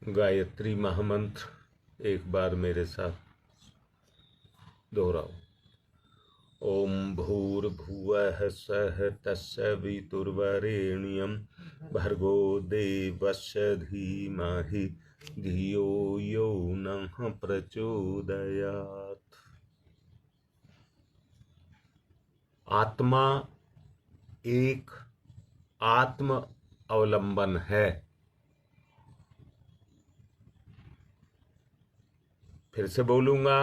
गायत्री महामंत्र एक बार मेरे साथ दोहराओ। ओम भूर्भुवः स्वः तस्य वितुर्वरेण्यं भर्गो देवस्य धीमहि धियो यो नः प्रचोदयात्। आत्मा एक आत्म अवलंबन है। फिर से बोलूंगा,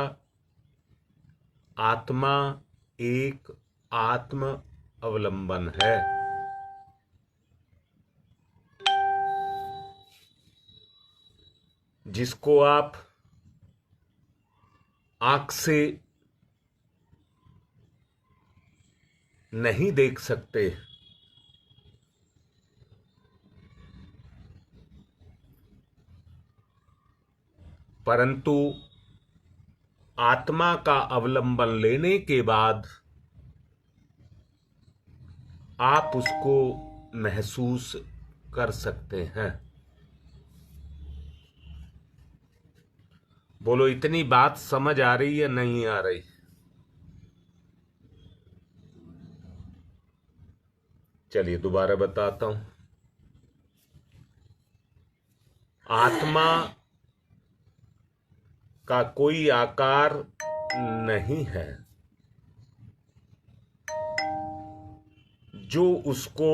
आत्मा एक आत्म अवलंबन है। जिसको आप आंख से नहीं देख सकते, परंतु आत्मा का अवलंबन लेने के बाद आप उसको महसूस कर सकते हैं। बोलो, इतनी बात समझ आ रही है नहीं आ रही? चलिए दोबारा बताता हूं। आत्मा का कोई आकार नहीं है। जो उसको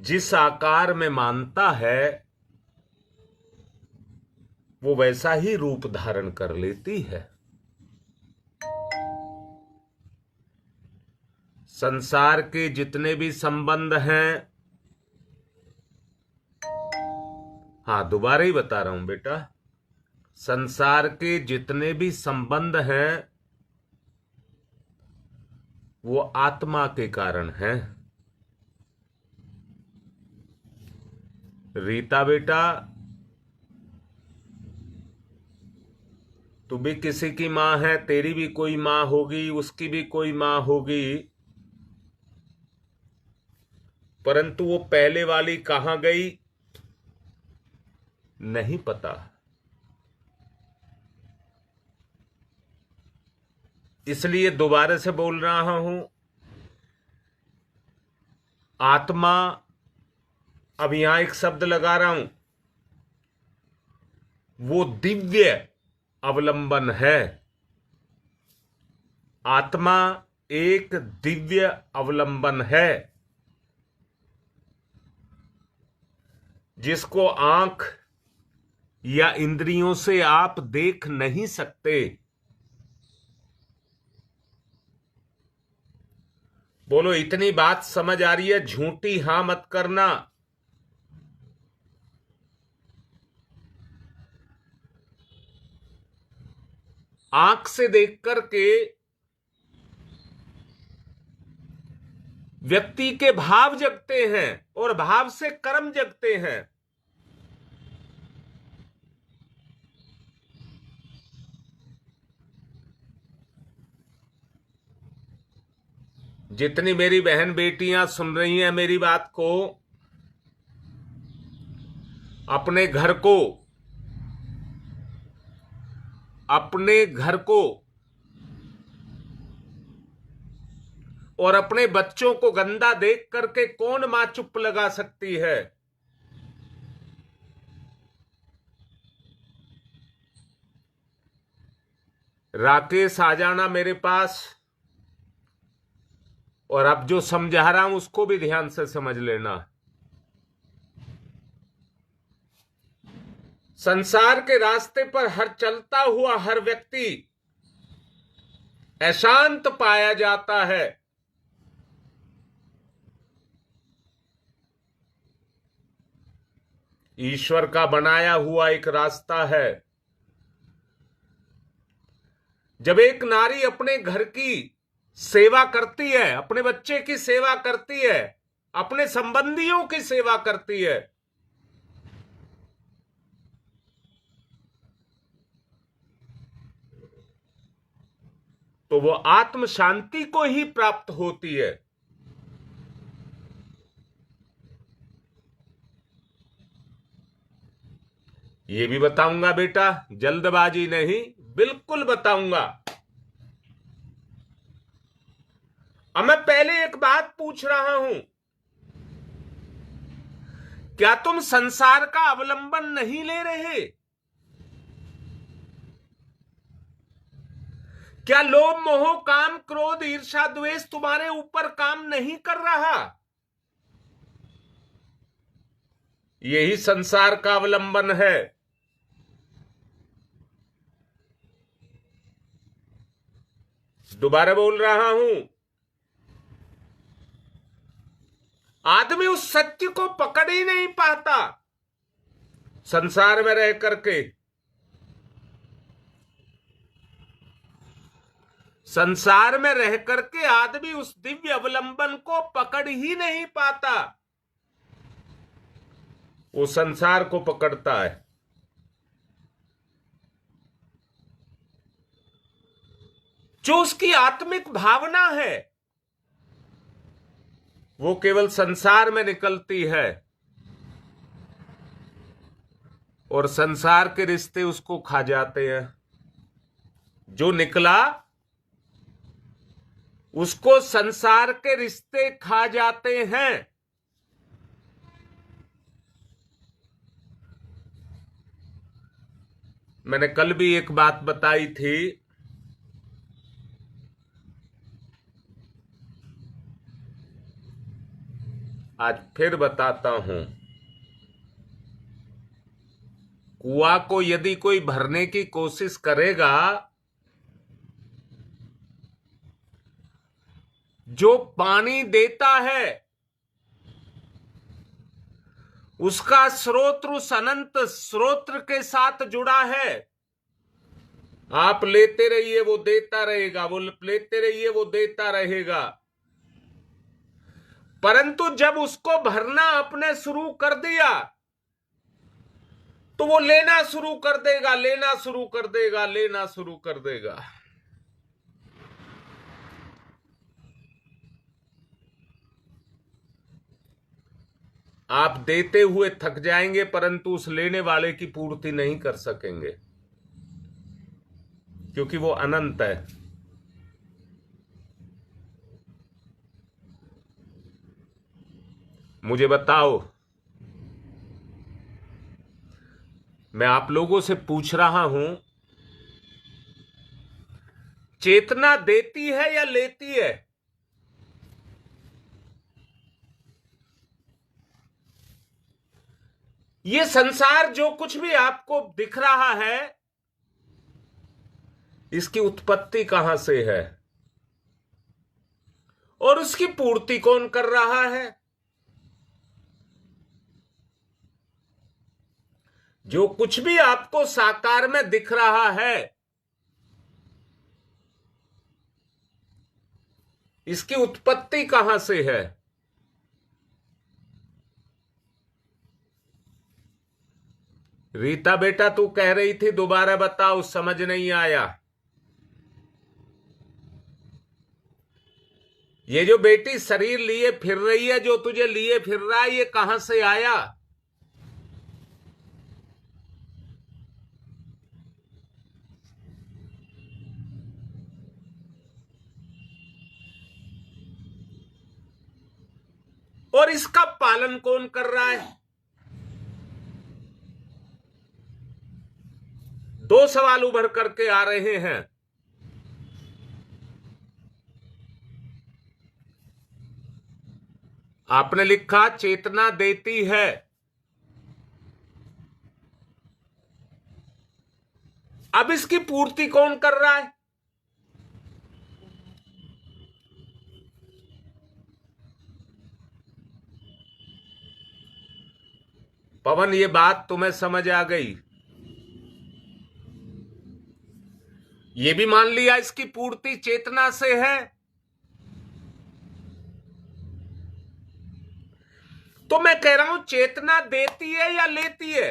जिस आकार में मानता है वो वैसा ही रूप धारण कर लेती है। संसार के जितने भी संबंध हैं, हाँ दोबारा ही बता रहा हूं बेटा, संसार के जितने भी संबंध हैं वो आत्मा के कारण हैं। रीता बेटा, तू भी किसी की मां है, तेरी भी कोई मां होगी, उसकी भी कोई मां होगी, परंतु वो पहले वाली कहां गई नहीं पता। इसलिए दोबारा से बोल रहा हूं, आत्मा, अब यहां एक शब्द लगा रहा हूं, वो दिव्य अवलंबन है। आत्मा एक दिव्य अवलंबन है जिसको आंख या इंद्रियों से आप देख नहीं सकते। बोलो, इतनी बात समझ आ रही है? झूठी हां मत करना। आंख से देख करके व्यक्ति के भाव जगते हैं और भाव से कर्म जगते हैं। जितनी मेरी बहन बेटियां सुन रही हैं मेरी बात को, अपने घर को और अपने बच्चों को गंदा देख करके कौन मां चुप लगा सकती है? राकेश आ जाना मेरे पास, और अब जो समझा रहा हूं उसको भी ध्यान से समझ लेना। संसार के रास्ते पर हर चलता हुआ हर व्यक्ति अशांत पाया जाता है। ईश्वर का बनाया हुआ एक रास्ता है। जब एक नारी अपने घर की सेवा करती है, अपने बच्चे की सेवा करती है, अपने संबंधियों की सेवा करती है, तो वो आत्म शांति को ही प्राप्त होती है। ये भी बताऊंगा बेटा, जल्दबाजी नहीं, बिल्कुल बताऊंगा। अब मैं पहले एक बात पूछ रहा हूं, क्या तुम संसार का अवलंबन नहीं ले रहे? क्या लोभ मोह काम क्रोध ईर्ष्या द्वेष तुम्हारे ऊपर काम नहीं कर रहा? यही संसार का अवलंबन है। दोबारा बोल रहा हूं, आदमी उस सत्य को पकड़ ही नहीं पाता संसार में रह करके। संसार में रह करके आदमी उस दिव्य अवलंबन को पकड़ ही नहीं पाता, वो संसार को पकड़ता है। जो उसकी आत्मिक भावना है वो केवल संसार में निकलती है, और संसार के रिश्ते उसको खा जाते हैं। जो निकला उसको संसार के रिश्ते खा जाते हैं। मैंने कल भी एक बात बताई थी, आज फिर बताता हूं। कुआं को यदि कोई भरने की कोशिश करेगा, जो पानी देता है उसका स्रोत उस अनंत स्रोत के साथ जुड़ा है। आप लेते रहिए वो देता रहेगा, वो लेते रहिए वो देता रहेगा। परंतु जब उसको भरना आपने शुरू कर दिया तो वो लेना शुरू कर देगा, लेना शुरू कर देगा, लेना शुरू कर देगा। आप देते हुए थक जाएंगे परंतु उस लेने वाले की पूर्ति नहीं कर सकेंगे, क्योंकि वो अनंत है। मुझे बताओ, मैं आप लोगों से पूछ रहा हूं, चेतना देती है या लेती है? ये संसार जो कुछ भी आपको दिख रहा है, इसकी उत्पत्ति कहां से है और उसकी पूर्ति कौन कर रहा है? जो कुछ भी आपको साकार में दिख रहा है, इसकी उत्पत्ति कहां से है? रीता बेटा, तू कह रही थी, दोबारा बताओ, समझ नहीं आया। ये जो बेटी शरीर लिए फिर रही है, जो तुझे लिए फिर रहा है, ये कहां से आया? और इसका पालन कौन कर रहा है? दो सवाल उभर करके आ रहे हैं। आपने लिखा चेतना देती है, अब इसकी पूर्ति कौन कर रहा है? पवन, ये बात तुम्हें समझ आ गई? ये भी मान लिया इसकी पूर्ति चेतना से है, तो मैं कह रहा हूं चेतना देती है या लेती है?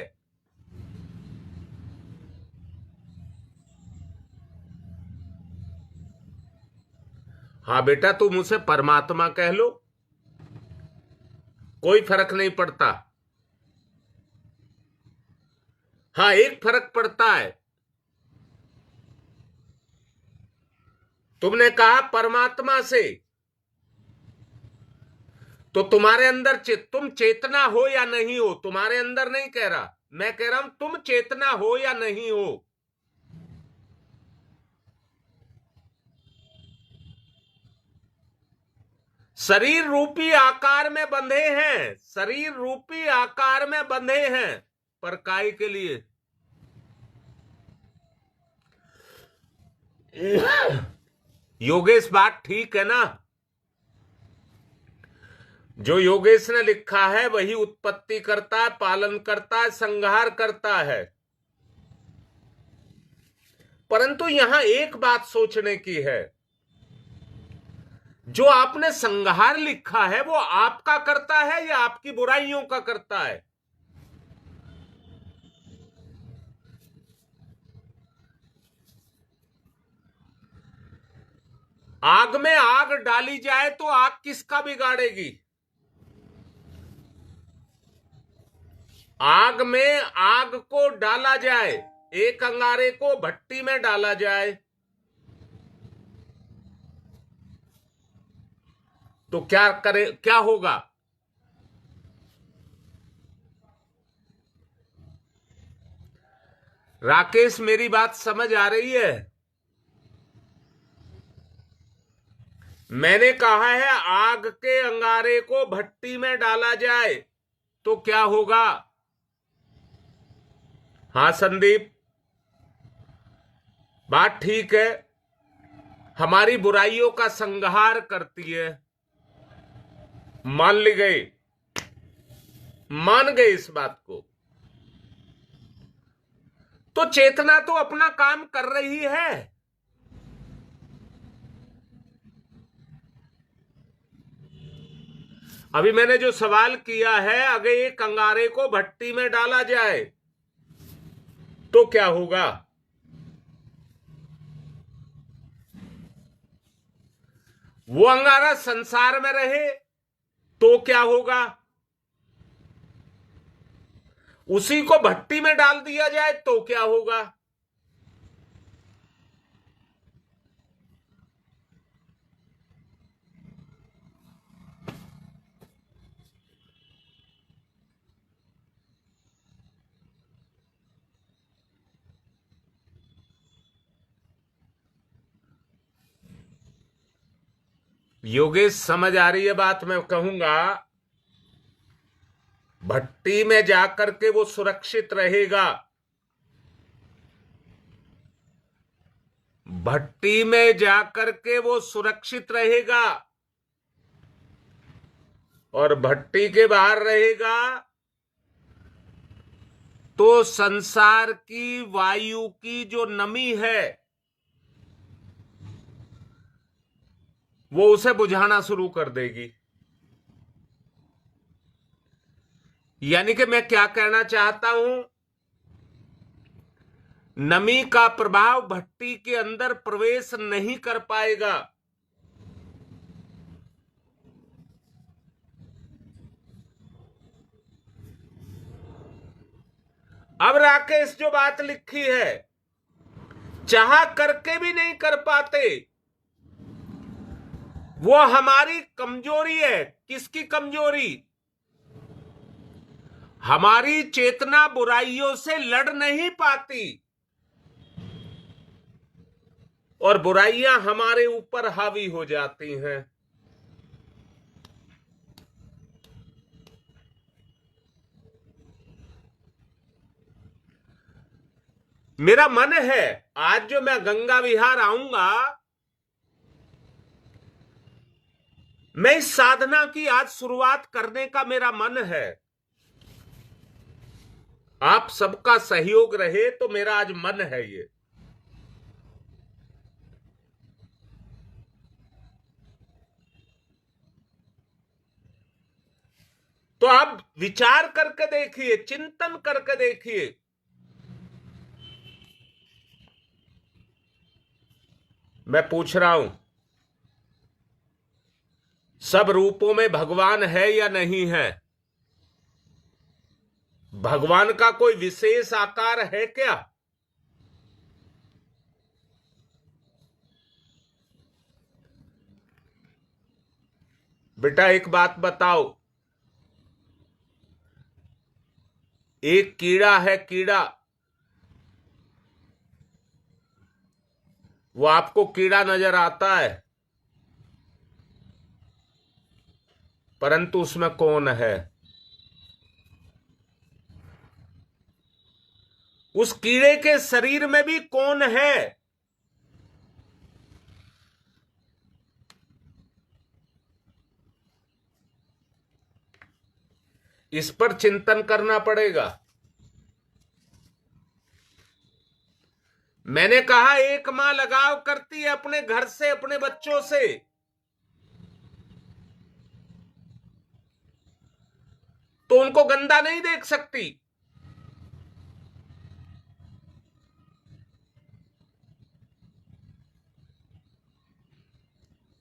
हाँ बेटा, तुम उसे परमात्मा कह लो, कोई फर्क नहीं पड़ता। हाँ, एक फर्क पड़ता है। तुमने कहा परमात्मा से, तो तुम्हारे अंदर तुम चेतना हो या नहीं हो, तुम्हारे अंदर नहीं कह रहा, मैं कह रहा हूं तुम चेतना हो या नहीं हो। शरीर रूपी आकार में बंधे हैं, शरीर रूपी आकार में बंधे हैं, पर काय के लिए? योगेश, बात ठीक है ना? जो योगेश ने लिखा है वही उत्पत्ति करता है, पालन करता है, संहार करता है। परंतु यहां एक बात सोचने की है, जो आपने संहार लिखा है वो आपका करता है या आपकी बुराइयों का करता है? आग में आग डाली जाए तो आग किसका बिगाड़ेगी? आग में आग को डाला जाए, एक अंगारे को भट्टी में डाला जाए तो क्या करे, क्या होगा? राकेश, मेरी बात समझ आ रही है? मैंने कहा है आग के अंगारे को भट्टी में डाला जाए तो क्या होगा? हाँ संदीप, बात ठीक है, हमारी बुराइयों का संहार करती है। मान ली गई, मान गए इस बात को, तो चेतना तो अपना काम कर रही है। अभी मैंने जो सवाल किया है, अगर एक अंगारे को भट्टी में डाला जाए तो क्या होगा? वो अंगारा संसार में रहे तो क्या होगा? उसी को भट्टी में डाल दिया जाए तो क्या होगा? योगेश, समझ आ रही है बात? मैं कहूंगा भट्टी में जाकर के वो सुरक्षित रहेगा, भट्टी में जाकर के वो सुरक्षित रहेगा, और भट्टी के बाहर रहेगा तो संसार की वायु की जो नमी है वो उसे बुझाना शुरू कर देगी। यानी कि मैं क्या कहना चाहता हूं, नमी का प्रभाव भट्टी के अंदर प्रवेश नहीं कर पाएगा। अब राकेश, जो बात लिखी है, चाह करके भी नहीं कर पाते, वो हमारी कमजोरी है। किसकी कमजोरी? हमारी चेतना बुराइयों से लड़ नहीं पाती और बुराइयां हमारे ऊपर हावी हो जाती हैं। मेरा मन है आज जो मैं गंगा विहार आऊंगा, मैं इस साधना की आज शुरुआत करने का मेरा मन है। आप सबका सहयोग रहे तो मेरा आज मन है ये। तो आप विचार करके देखिए, चिंतन करके देखिए। मैं पूछ रहा हूं, सब रूपों में भगवान है या नहीं है? भगवान का कोई विशेष आकार है क्या? बेटा एक बात बताओ, एक कीड़ा है, कीड़ा, वो आपको कीड़ा नजर आता है, परंतु उसमें कौन है? उस कीड़े के शरीर में भी कौन है? इस पर चिंतन करना पड़ेगा। मैंने कहा एक मां लगाव करती है अपने घर से, अपने बच्चों से, तो उनको गंदा नहीं देख सकती।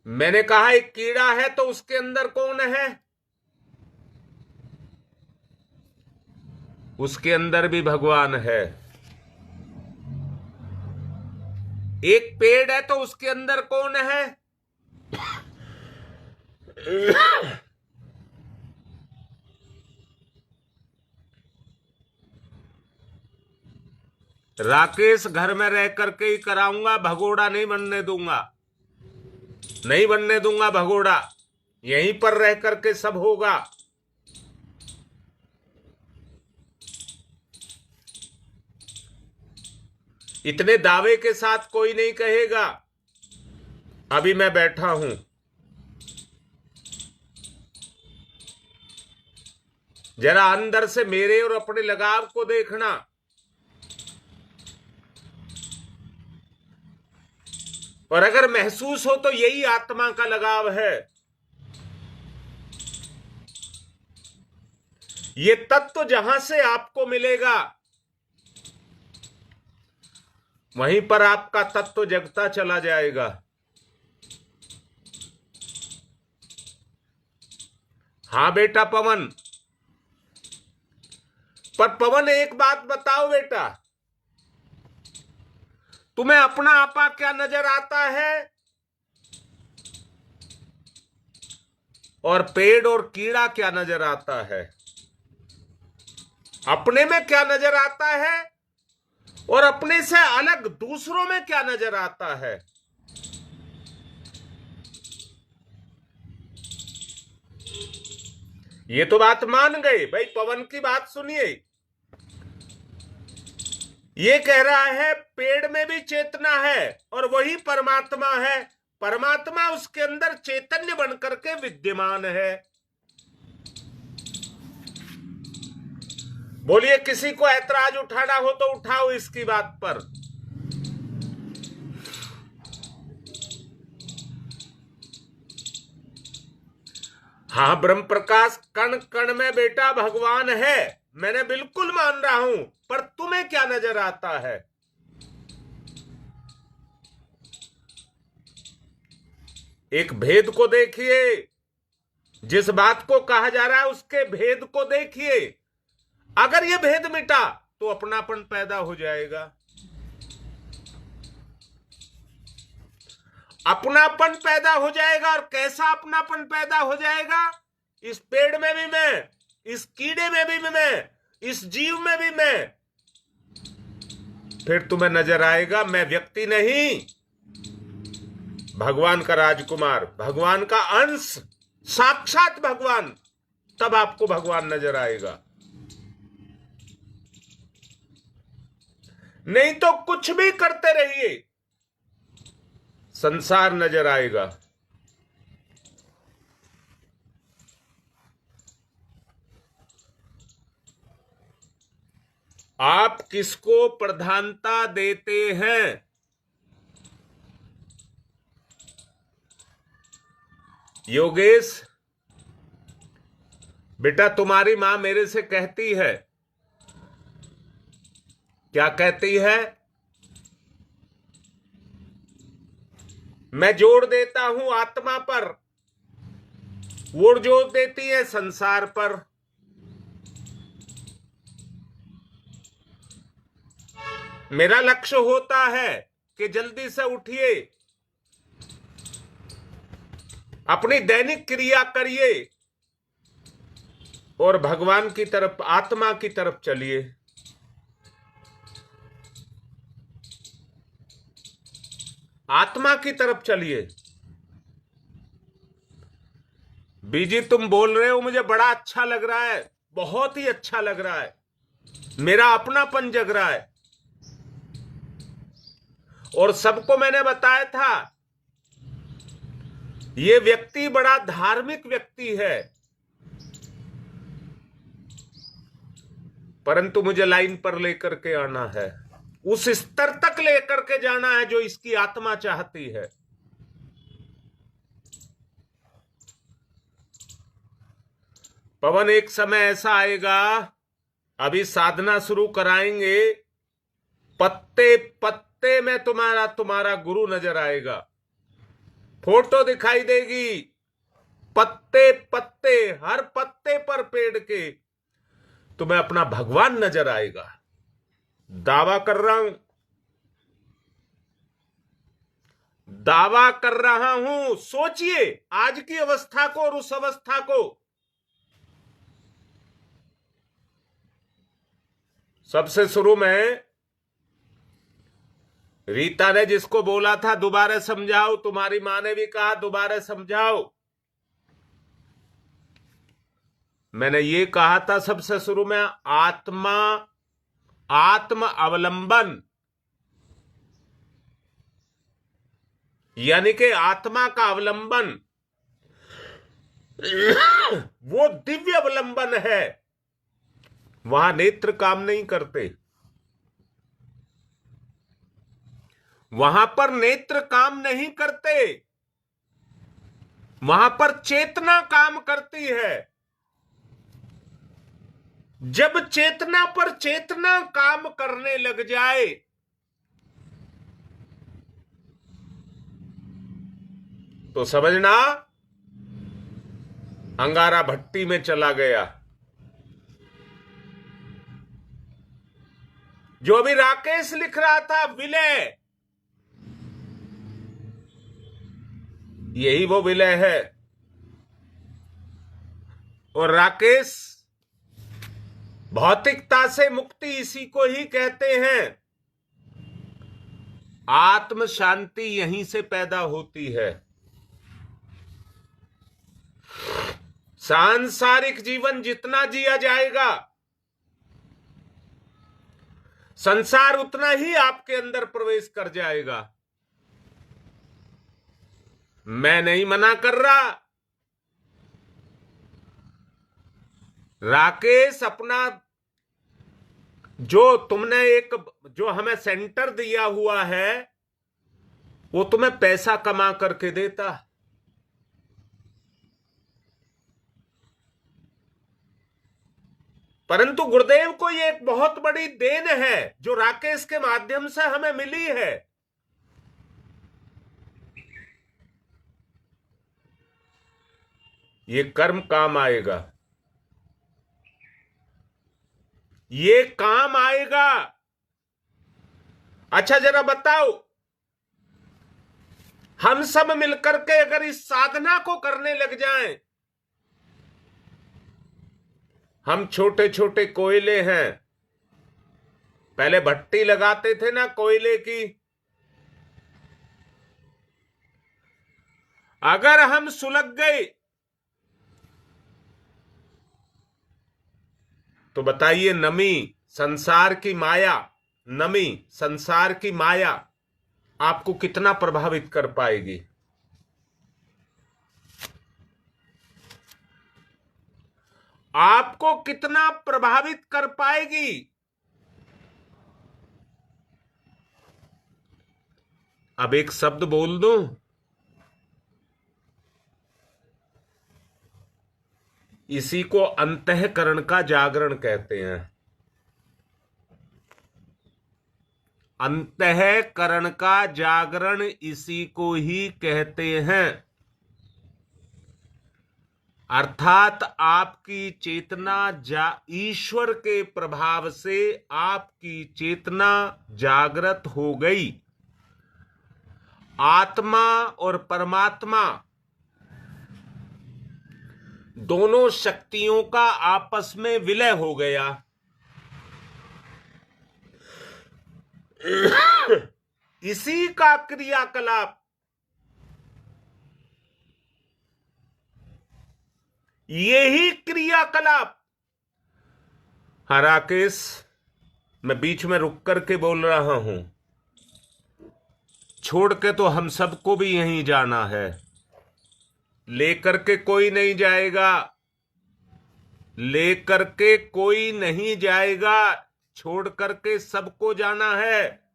मैंने कहा एक कीड़ा है तो उसके अंदर कौन है? उसके अंदर भी भगवान है। एक पेड़ है तो उसके अंदर कौन है? राकेश घर में रह करके ही कराऊंगा, भगोड़ा नहीं बनने दूंगा, नहीं बनने दूंगा भगोड़ा, यहीं पर रह करके सब होगा। इतने दावे के साथ कोई नहीं कहेगा अभी मैं बैठा हूं। जरा अंदर से मेरे और अपने लगाव को देखना। और अगर महसूस हो तो यही आत्मा का लगाव है। ये तत्व जहां से आपको मिलेगा वहीं पर आपका तत्व जगता चला जाएगा। हां बेटा पवन, पर पवन एक बात बताओ बेटा, तुम्हें अपना आपा क्या नजर आता है और पेड़ और कीड़ा क्या नजर आता है? अपने में क्या नजर आता है और अपने से अलग दूसरों में क्या नजर आता है? ये तो बात मान गए भाई, पवन की बात सुनिए। ये कह रहा है पेड़ में भी चेतना है और वही परमात्मा है, परमात्मा उसके अंदर चैतन्य बनकर के विद्यमान है। बोलिए किसी को ऐतराज उठाना हो तो उठाओ इसकी बात पर। हाँ ब्रह्म प्रकाश, कण कण में बेटा भगवान है, मैंने बिल्कुल मान रहा हूं, पर तुम्हें क्या नजर आता है? एक भेद को देखिए, जिस बात को कहा जा रहा है उसके भेद को देखिए। अगर यह भेद मिटा तो अपनापन पैदा हो जाएगा। अपनापन पैदा हो जाएगा। और कैसा अपनापन पैदा हो जाएगा? इस पेड़ में भी मैं, इस कीड़े में भी मैं, इस जीव में भी मैं। फिर तुम्हें नजर आएगा मैं व्यक्ति नहीं, भगवान का राजकुमार, भगवान का अंश, साक्षात भगवान। तब आपको भगवान नजर आएगा। नहीं तो कुछ भी करते रहिए, संसार नजर आएगा। आप किसको प्रधानता देते हैं? योगेश बेटा, तुम्हारी मां मेरे से कहती है, क्या कहती है? मैं जोड़ देता हूं आत्मा पर, वो जोड़ देती है संसार पर। मेरा लक्ष्य होता है कि जल्दी से उठिए, अपनी दैनिक क्रिया करिए और भगवान की तरफ, आत्मा की तरफ चलिए। आत्मा की तरफ चलिए। बीजी तुम बोल रहे हो, मुझे बड़ा अच्छा लग रहा है, बहुत ही अच्छा लग रहा है, मेरा अपनापन जग रहा है। और सबको मैंने बताया था ये व्यक्ति बड़ा धार्मिक व्यक्ति है, परंतु मुझे लाइन पर लेकर के आना है, उस स्तर तक लेकर के जाना है जो इसकी आत्मा चाहती है। पवन, एक समय ऐसा आएगा, अभी साधना शुरू कराएंगे, पत्ते पत्ते में तुम्हारा गुरु नजर आएगा, फोटो दिखाई देगी, पत्ते पत्ते, हर पत्ते पर पेड़ के तुम्हें अपना भगवान नजर आएगा। दावा कर रहा हूं, दावा कर रहा हूं। सोचिए आज की अवस्था को और उस अवस्था को। सबसे शुरू में रीता ने जिसको बोला था दोबारा समझाओ, तुम्हारी मां ने भी कहा दोबारा समझाओ, मैंने ये कहा था सबसे शुरू में, आत्म अवलंबन, यानी कि आत्मा का अवलंबन वो दिव्य अवलंबन है, वहां नेत्र काम नहीं करते, वहां पर नेत्र काम नहीं करते, वहां पर चेतना काम करती है। जब चेतना पर चेतना काम करने लग जाए तो समझना अंगारा भट्टी में चला गया। जो अभी राकेश लिख रहा था विलय, यही वो विलय है। और राकेश, भौतिकता से मुक्ति इसी को ही कहते हैं। आत्म शांति यहीं से पैदा होती है। सांसारिक जीवन जितना जिया जाएगा, संसार उतना ही आपके अंदर प्रवेश कर जाएगा। मैं नहीं मना कर रहा, राकेश अपना जो तुमने जो हमें सेंटर दिया हुआ है वो तुम्हें पैसा कमा करके देता, परंतु गुरुदेव को ये एक बहुत बड़ी देन है जो राकेश के माध्यम से हमें मिली है। ये कर्म काम आएगा, ये काम आएगा। अच्छा जरा बताओ, हम सब मिलकर के अगर इस साधना को करने लग जाएं, हम छोटे छोटे कोयले हैं, पहले भट्टी लगाते थे ना कोयले की, अगर हम सुलग गए तो बताइए नमी, संसार की माया, नमी संसार की माया आपको कितना प्रभावित कर पाएगी? आपको कितना प्रभावित कर पाएगी? अब एक शब्द बोल दूं, इसी को अंतःकरण का जागरण कहते हैं। अंतःकरण का जागरण इसी को ही कहते हैं। अर्थात आपकी चेतना ईश्वर के प्रभाव से आपकी चेतना जागृत हो गई। आत्मा और परमात्मा दोनों शक्तियों का आपस में विलय हो गया। इसी का क्रियाकलाप, यही क्रियाकलाप। हाँ राकेश, मैं बीच में रुक करके बोल रहा हूं, छोड़ के तो हम सबको भी यहीं जाना है। लेकर के कोई नहीं जाएगा, लेकर के कोई नहीं जाएगा, छोड़ करके सबको जाना है।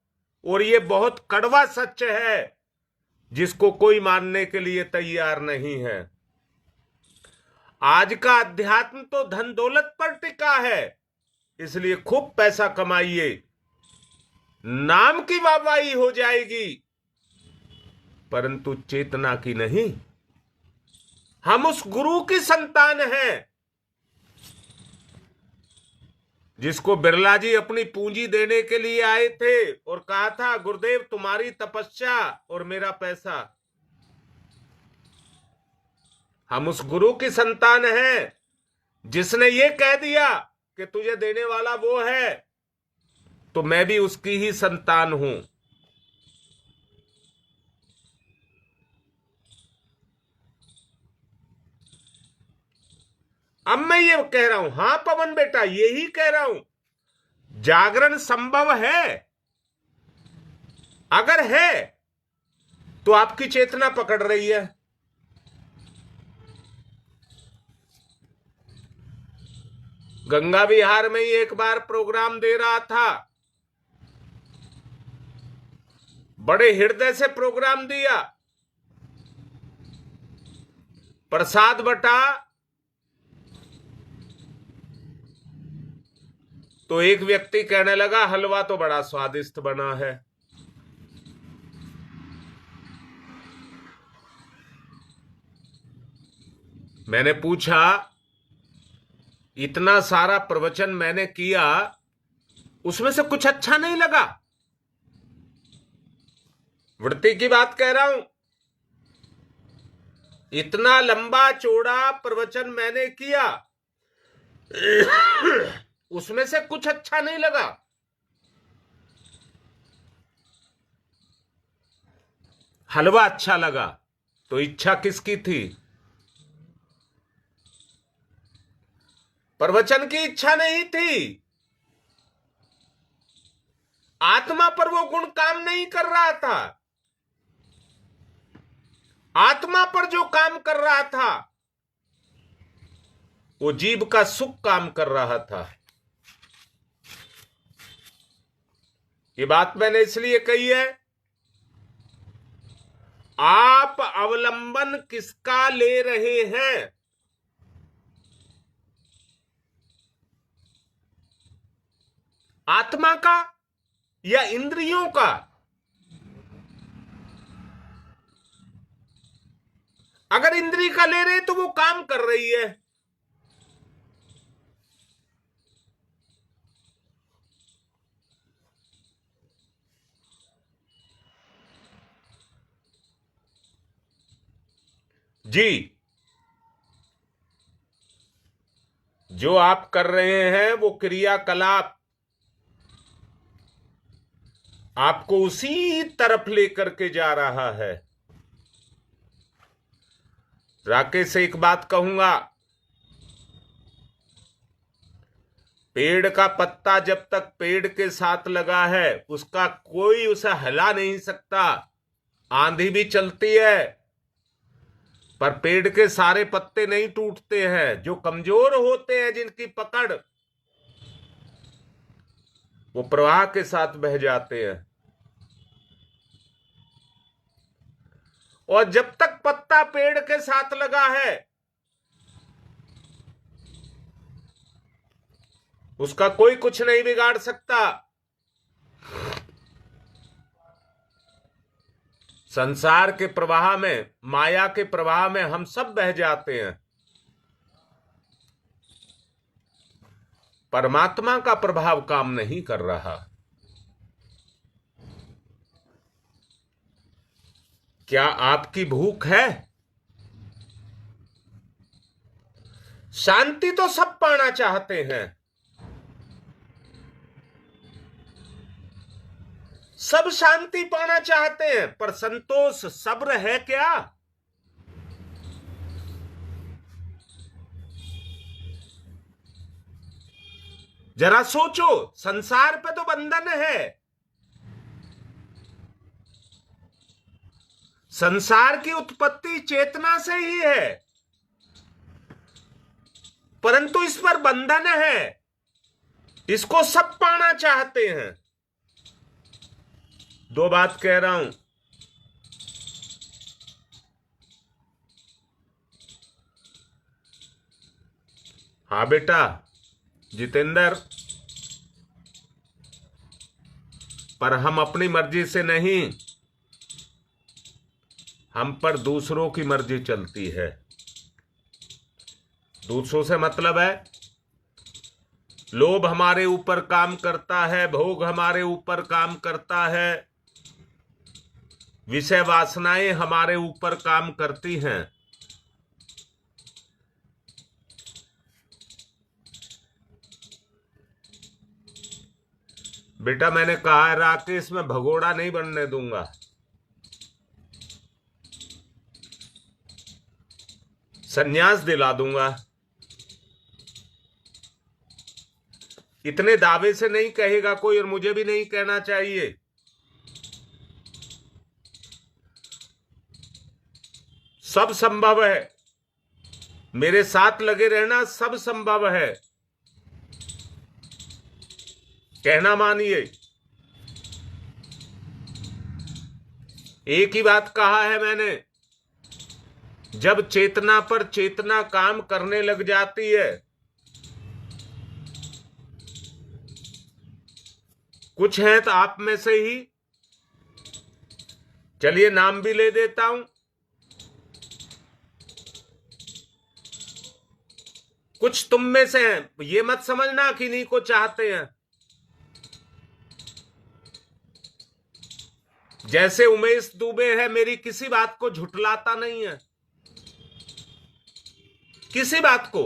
और ये बहुत कड़वा सच है जिसको कोई मानने के लिए तैयार नहीं है। आज का अध्यात्म तो धन दौलत पर टिका है, इसलिए खूब पैसा कमाइए, नाम की वाहवाही हो जाएगी, परंतु चेतना की नहीं। हम उस गुरु की संतान हैं जिसको बिरला जी अपनी पूंजी देने के लिए आए थे और कहा था, गुरुदेव तुम्हारी तपस्या और मेरा पैसा। हम उस गुरु की संतान हैं जिसने ये कह दिया कि तुझे देने वाला वो है, तो मैं भी उसकी ही संतान हूं। अब मैं ये कह रहा हूं, हां पवन बेटा, यही कह रहा हूं, जागरण संभव है। अगर है तो आपकी चेतना पकड़ रही है। गंगा विहार में ही एक बार प्रोग्राम दे रहा था, बड़े हृदय से प्रोग्राम दिया, प्रसाद बटा, तो एक व्यक्ति कहने लगा, हलवा तो बड़ा स्वादिष्ट बना है। मैंने पूछा, इतना सारा प्रवचन मैंने किया, उसमें से कुछ अच्छा नहीं लगा? वृत्ति की बात कह रहा हूं। इतना लंबा चौड़ा प्रवचन मैंने किया, उसमें से कुछ अच्छा नहीं लगा। हलवा अच्छा लगा, तो इच्छा किसकी थी? प्रवचन की इच्छा नहीं थी। आत्मा पर वो गुण काम नहीं कर रहा था। आत्मा पर जो काम कर रहा था वो जीव का सुख काम कर रहा था। ये बात मैंने इसलिए कही है, आप अवलंबन किसका ले रहे हैं? आत्मा का या इंद्रियों का? अगर इंद्रिय का ले रहे तो वो काम कर रही है। जी, जो आप कर रहे हैं वो क्रियाकलाप आपको उसी तरफ लेकर के जा रहा है। राकेश से एक बात कहूंगा, पेड़ का पत्ता जब तक पेड़ के साथ लगा है उसका कोई उसे हिला नहीं सकता। आंधी भी चलती है पर पेड़ के सारे पत्ते नहीं टूटते हैं। जो कमजोर होते हैं, जिनकी पकड़, वो प्रवाह के साथ बह जाते हैं। और जब तक पत्ता पेड़ के साथ लगा है उसका कोई कुछ नहीं बिगाड़ सकता। संसार के प्रवाह में, माया के प्रवाह में हम सब बह जाते हैं। परमात्मा का प्रभाव काम नहीं कर रहा। क्या आपकी भूख है? शांति तो सब पाना चाहते हैं, सब शांति पाना चाहते हैं, पर संतोष सब्र है क्या? जरा सोचो, संसार पे तो बंधन है, संसार की उत्पत्ति चेतना से ही है, परंतु इस पर बंधन है, इसको सब पाना चाहते हैं। दो बात कह रहा हूं, हाँ बेटा जितेंद्र, पर हम अपनी मर्जी से नहीं, हम पर दूसरों की मर्जी चलती है। दूसरों से मतलब है लोभ हमारे ऊपर काम करता है, भोग हमारे ऊपर काम करता है, विषय वासनाएं हमारे ऊपर काम करती हैं। बेटा मैंने कहा है राकेश, मैं भगोड़ा नहीं बनने दूंगा। संन्यास दिला दूंगा। इतने दावे से नहीं कहेगा कोई, और मुझे भी नहीं कहना चाहिए। सब संभव है, मेरे साथ लगे रहना, सब संभव है। कहना मानिए। एक ही बात कहा है मैंने, जब चेतना पर चेतना काम करने लग जाती है, कुछ है तो आप में से ही, चलिए नाम भी ले देता हूं, कुछ तुम में से हैं, ये मत समझना कि नहीं को चाहते हैं। जैसे उमेश दुबे है, मेरी किसी बात को झुठलाता नहीं है, किसी बात को।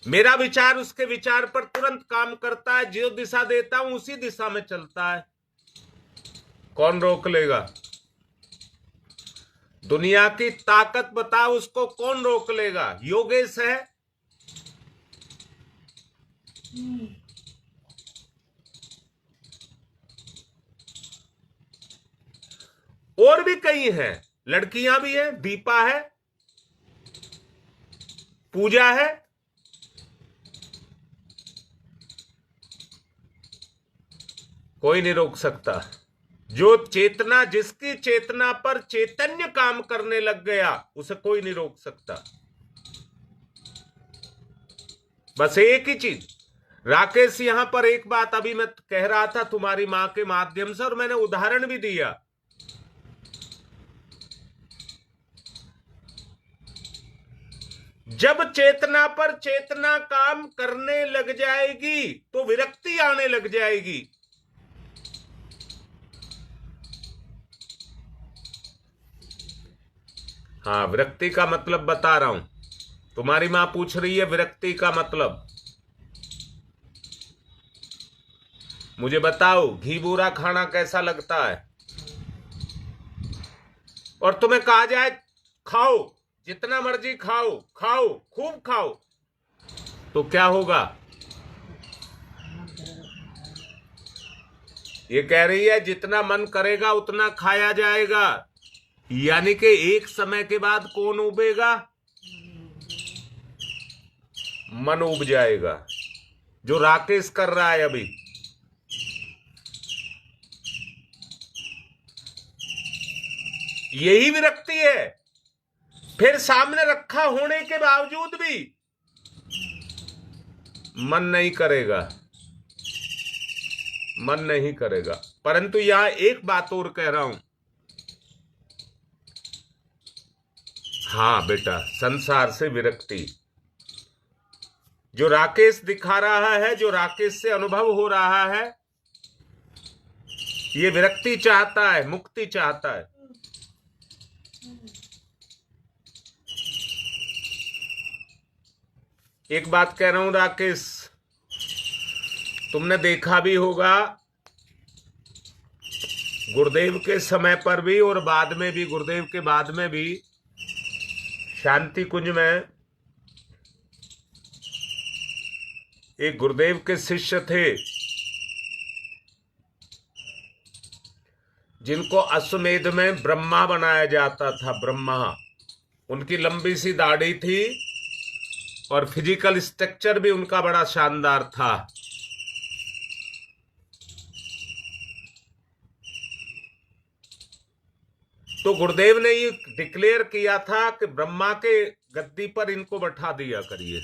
मेरा विचार उसके विचार पर तुरंत काम करता है, जो दिशा देता हूं उसी दिशा में चलता है। कौन रोक लेगा? दुनिया की ताकत बताओ उसको, कौन रोक लेगा? योगेश है, और भी कई हैं, लड़कियां भी हैं, दीपा है, पूजा है। कोई नहीं रोक सकता। जो चेतना, जिसकी चेतना पर चैतन्य काम करने लग गया, उसे कोई नहीं रोक सकता। बस एक ही चीज, राकेश यहां पर एक बात अभी मैं कह रहा था तुम्हारी मां के माध्यम से, और मैंने उदाहरण भी दिया। जब चेतना पर चेतना काम करने लग जाएगी तो विरक्ति आने लग जाएगी। हाँ, विरक्ति का मतलब बता रहा हूं। तुम्हारी मां पूछ रही है विरक्ति का मतलब। मुझे बताओ घी बूरा खाना कैसा लगता है? और तुम्हें कहा जाए खाओ, जितना मर्जी खाओ, खाओ, खूब खाओ, तो क्या होगा? ये कह रही है जितना मन करेगा उतना खाया जाएगा, यानी कि एक समय के बाद कौन उबेगा? मन उब जाएगा, जो राकेश कर रहा है अभी। यही विरक्ति है। फिर सामने रखा होने के बावजूद भी मन नहीं करेगा, मन नहीं करेगा। परंतु यहां एक बात और कह रहा हूं। हाँ बेटा, संसार से विरक्ति, जो राकेश दिखा रहा है, जो राकेश से अनुभव हो रहा है, ये विरक्ति चाहता है, मुक्ति चाहता है। एक बात कह रहा हूं राकेश, तुमने देखा भी होगा गुरुदेव के समय पर भी और बाद में भी, गुरुदेव के बाद में भी शांति कुंज में एक गुरुदेव के शिष्य थे जिनको अश्वमेध में ब्रह्मा बनाया जाता था। ब्रह्मा, उनकी लंबी सी दाढ़ी थी और फिजिकल स्ट्रक्चर भी उनका बड़ा शानदार था। तो गुरुदेव ने ये डिक्लेयर किया था कि ब्रह्मा के गद्दी पर इनको बैठा दिया करिए।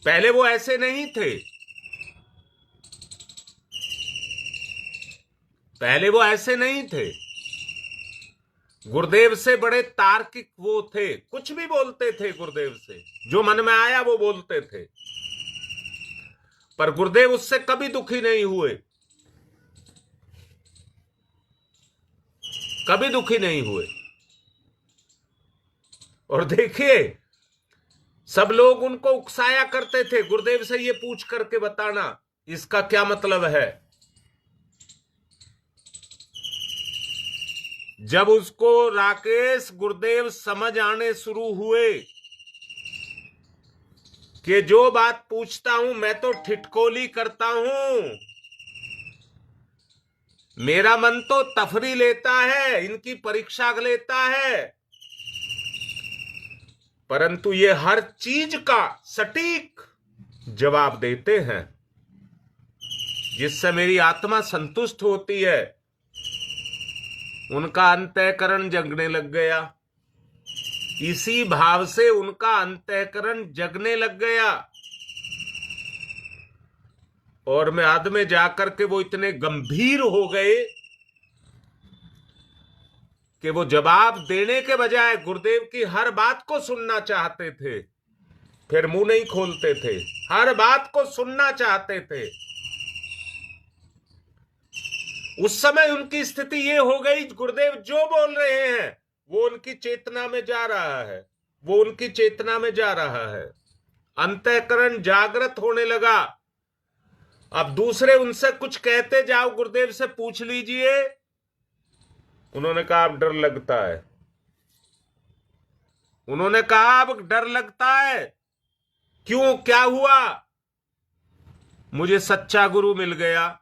पहले वो ऐसे नहीं थे, पहले वो ऐसे नहीं थे। गुरुदेव से बड़े तार्किक वो थे, कुछ भी बोलते थे गुरुदेव से, जो मन में आया वो बोलते थे। पर गुरुदेव उससे कभी दुखी नहीं हुए, कभी दुखी नहीं हुए। और देखिए, सब लोग उनको उकसाया करते थे, गुरुदेव से ये पूछ करके बताना इसका क्या मतलब है। जब उसको राकेश गुरुदेव समझ आने शुरू हुए कि जो बात पूछता हूं मैं तो ठिठकोली करता हूं, मेरा मन तो तफरी लेता है, इनकी परीक्षा लेता है, परंतु ये हर चीज का सटीक जवाब देते हैं जिससे मेरी आत्मा संतुष्ट होती है। उनका अंतःकरण जगने लग गया, इसी भाव से उनका अंतःकरण जगने लग गया। और मैं बाद में जाकर के वो इतने गंभीर हो गए कि वो जवाब देने के बजाय गुरुदेव की हर बात को सुनना चाहते थे, फिर मुंह नहीं खोलते थे, हर बात को सुनना चाहते थे। उस समय उनकी स्थिति ये हो गई, गुरुदेव जो बोल रहे हैं वो उनकी चेतना में जा रहा है, वो उनकी चेतना में जा रहा है। अंतःकरण जागृत होने लगा। अब दूसरे उनसे कुछ कहते जाओ, गुरुदेव से पूछ लीजिए, उन्होंने कहा अब डर लगता है, उन्होंने कहा अब डर लगता है। क्यों, क्या हुआ? मुझे सच्चा गुरु मिल गया,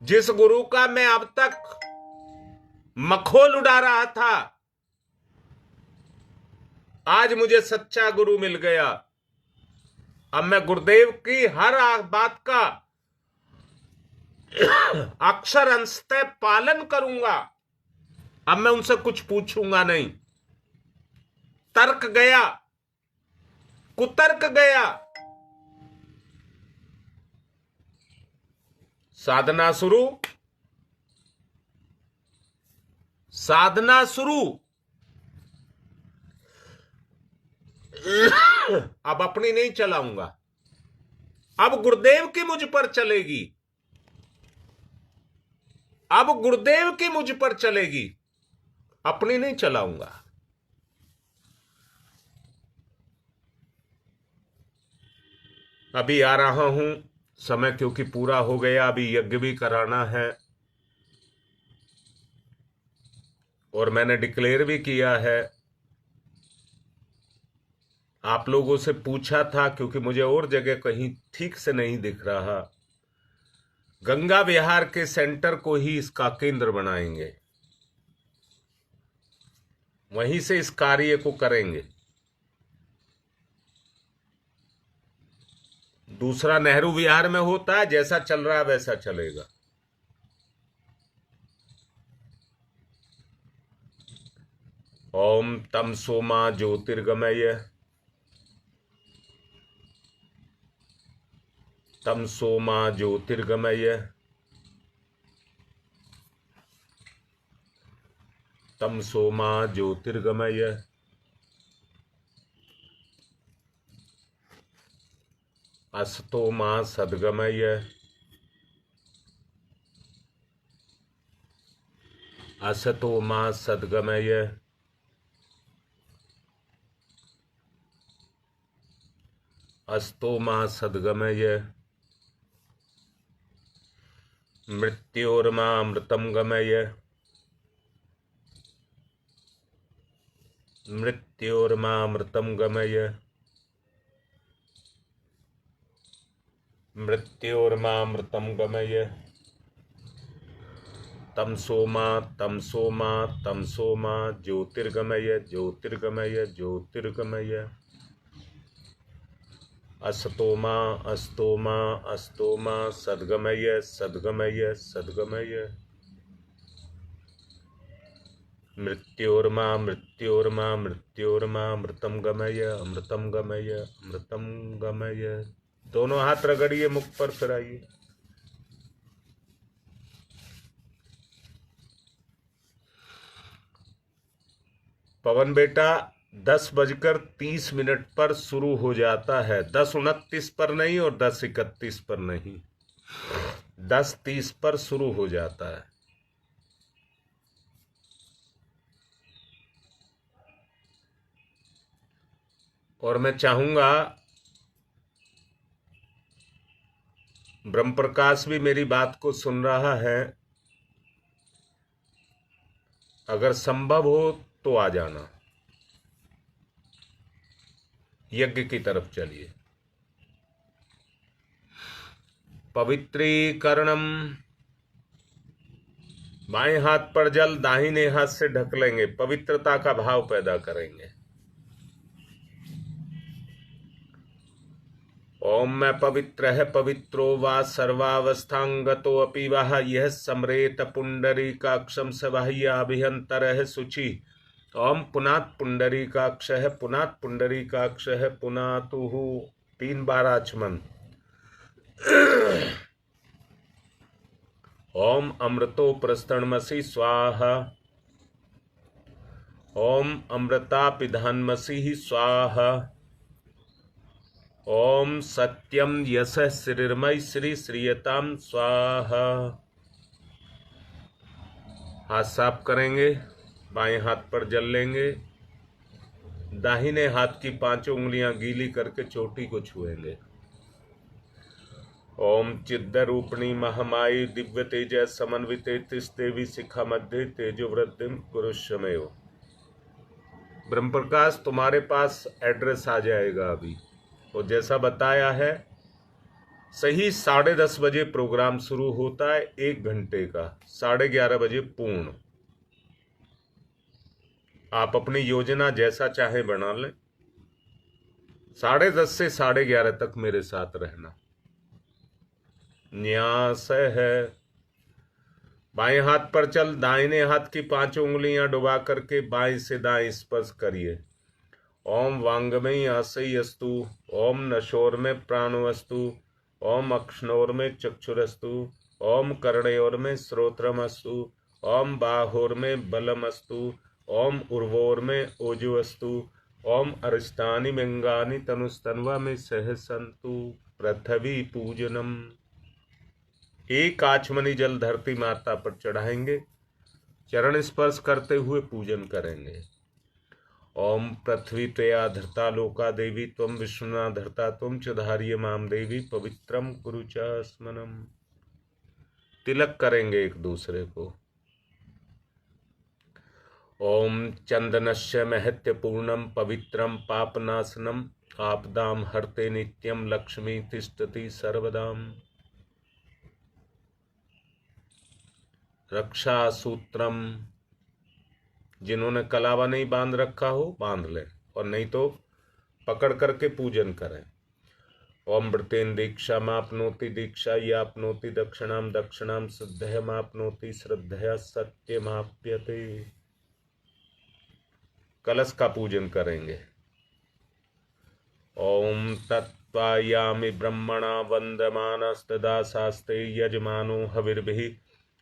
जिस गुरु का मैं अब तक मखौल उड़ा रहा था, आज मुझे सच्चा गुरु मिल गया। अब मैं गुरुदेव की हर बात का अक्षर अंशतः पालन करूंगा। अब मैं उनसे कुछ पूछूंगा नहीं। तर्क गया, कुतर्क गया, साधना शुरू, साधना शुरू। अब अपनी नहीं चलाऊंगा, अब गुरुदेव की मुझ पर चलेगी, अब गुरुदेव की मुझ पर चलेगी, अपनी नहीं चलाऊंगा। अभी आ रहा हूं, समय क्योंकि पूरा हो गया, अभी यज्ञ भी कराना है और मैंने डिक्लेयर भी किया है। आप लोगों से पूछा था क्योंकि मुझे और जगह कहीं ठीक से नहीं दिख रहा। गंगा विहार के सेंटर को ही इसका केंद्र बनाएंगे, वहीं से इस कार्य को करेंगे। दूसरा नेहरू विहार में होता है, जैसा चल रहा है वैसा चलेगा। ओम तमसो मा ज्योतिर्गमय, तमसो मा ज्योतिर्गमय, तमसो मा ज्योतिर्गमय। असतो मा सद्गमय, असतो मा सद्गमय, अस्तो मा सद्गमय, मृत्योर्मामृतं गमय, मृत्योर्मामृतं गमय, मृत्योर्मामृतं गमय, तमसो मा तमसो मा तमसो मा ज्योतिर्गमय, ज्योतिर्गमय, ज्योतिर्गमय, अस्तो मा अस्तो मा अस्तो मा सद्गमय, सद्गमय, सद्गमय, मृत्योर्मा मृत्योर्मा मृत्योर्मा अमृतं गमय, अमृतं गमय, अमृतं गमय। दोनों हाथ रगड़िए मुख पर, फिर आइए। पवन बेटा 10:30 पर शुरू हो जाता है, 10:29 पर नहीं और 10:31 पर नहीं, 10:30 पर शुरू हो जाता है। और मैं चाहूंगा ब्रह्म प्रकाश भी मेरी बात को सुन रहा है, अगर संभव हो तो आ जाना, यज्ञ की तरफ चलिए। पवित्रीकरणम, बाएं हाथ पर जल दाहिने हाथ से ढक लेंगे, पवित्रता का भाव पैदा करेंगे। ओम मैं पवित्र है, पवित्रो वा सर्वावस्थांगतो अपि वह, यह समरेत पुंडरीकाक्षम सबाह्याभिहंतर है शुचि। ओम पुनात पुंडरीकाक्ष है, पुनात पुंडरीकाक्ष है, पुनातुः 3 बार आचमन। ओम अमृतो प्रस्तरणमसि स्वाहा, ओम अमृता पिधानमसि स्वाहा, ओम सत्यम यश श्रीर्मय श्री श्रीयताम स्वाहा। हाथ साफ करेंगे, बाएं हाथ पर जल लेंगे, दाहिने हाथ की 5 उंगलियां गीली करके चोटी को छुएंगे। ओम चिद्रूपिणी महामाई दिव्य तेज समन्विते तिस देवी शिखा मध्य तेजो वृद्धिम गुरुश्रमेव। ब्रह्म प्रकाश तुम्हारे पास एड्रेस आ जाएगा अभी, और जैसा बताया है सही 10:30 बजे प्रोग्राम शुरू होता है, 1 घंटे का, 11:30 बजे पूर्ण। आप अपनी योजना जैसा चाहे बना लें, 10:30 से 11:30 तक मेरे साथ रहना। न्यास है, बाएं हाथ पर चल दाहिने हाथ की 5 उंगलियां डुबा करके बाएं से दाएं स्पर्श करिए। ओम वांगमयी आसई अस्तु, ओम नशोर में प्राणवस्तु, ओम अक्ष्णोर में चक्षुरस्तु, ओम कर्णयोर में श्रोत्रमस्तु, ओम बाहोर में बलमस्तु, ओम उर्वोर में ओजुअस्तु, ओम अरिष्टानि मंगानि तनुस्तन्वा में सहसंतु। पृथ्वी पूजनम, 1 आचमनी जल धरती माता पर चढ़ाएंगे, चरण स्पर्श करते हुए पूजन करेंगे। ओम पृथ्वी त्वया धरता लोका देवी त्वं विष्णुना धरता त्वं च धार्य माम देवी पवित्रम कुरु च स्मनम। तिलक करेंगे एक दूसरे को। ओम चंदनस्य महत्य पूर्णम पवित्रम पापनाशनम आपदाम हरते नित्यम लक्ष्मी तिष्ठति सर्वदाम। रक्षा सूत्रम, जिन्होंने कलावा नहीं बांध रखा हो बांध लें, और नहीं तो पकड़ करके पूजन करें। ओम वृतेन दीक्षा मापनोति दीक्षा यापनोति दक्षिणाम दक्षिणाम श्रद्धया मापनोति श्रद्धया सत्यमाप्यते। कलश का पूजन करेंगे। ओम तत्त्वायामि ब्रह्मणा वंदमानस्तदा शास्ते यजमानो हविर्भिः